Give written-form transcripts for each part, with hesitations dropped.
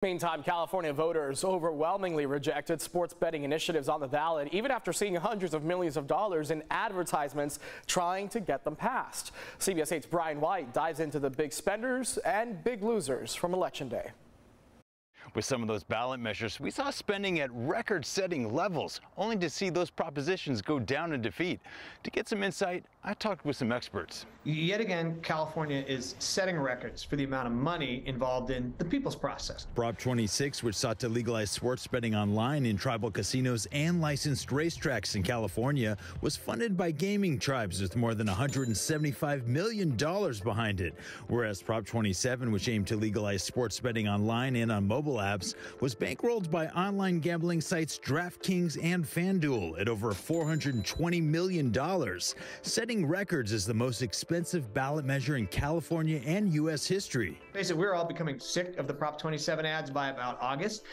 Meantime, California voters overwhelmingly rejected sports betting initiatives on the ballot, even after seeing hundreds of millions of dollars in advertisements trying to get them passed. CBS 8's Brian White dives into the big spenders and big losers from Election Day. With some of those ballot measures, we saw spending at record-setting levels, only to see those propositions go down in defeat. To get some insight, I talked with some experts. Yet again, California is setting records for the amount of money involved in the people's process. Prop 26, which sought to legalize sports betting online in tribal casinos and licensed racetracks in California, was funded by gaming tribes with more than $175 million behind it. Whereas Prop 27, which aimed to legalize sports betting online and on mobile apps, was bankrolled by online gambling sites DraftKings and FanDuel at over $420 million, setting records as the most expensive ballot measure in California and U.S. history. Basically, we're all becoming sick of the Prop 27 ads by about August.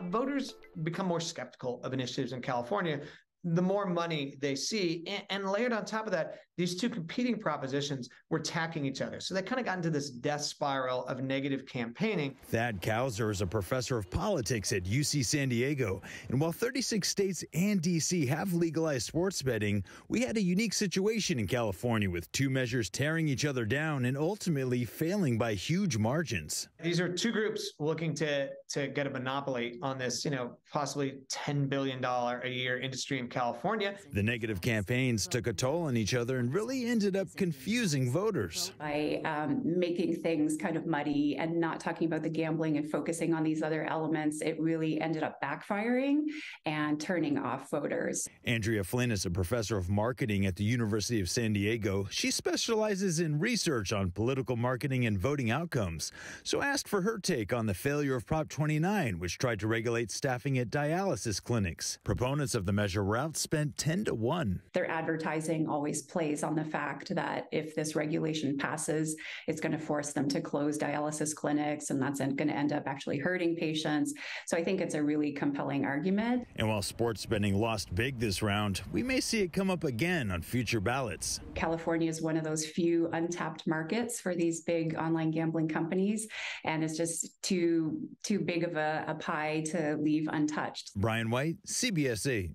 Voters become more skeptical of initiatives in California the more money they see. And layered on top of that, these two competing propositions were attacking each other. So they kind of got into this death spiral of negative campaigning. Thad Kauser is a professor of politics at UC San Diego. And while 36 states and D.C. have legalized sports betting, we had a unique situation in California with two measures tearing each other down and ultimately failing by huge margins. These are two groups looking to get a monopoly on this, possibly $10 billion a year industry in California. The negative campaigns took a toll on each other and really ended up confusing voters. By making things kind of muddy and not talking about the gambling and focusing on these other elements, it really ended up backfiring and turning off voters. Andrea Flynn is a professor of marketing at the University of San Diego. She specializes in research on political marketing and voting outcomes. So I asked for her take on the failure of Prop 29, which tried to regulate staffing at dialysis clinics. Proponents of the measure were outspent 10-1. Their advertising always plays on the fact that if this regulation passes, it's going to force them to close dialysis clinics, and that's going to end up actually hurting patients. So I think it's a really compelling argument. And while sports betting lost big this round, we may see it come up again on future ballots. California is one of those few untapped markets for these big online gambling companies, and it's just too big of a pie to leave untouched. Brian White, CBS 8.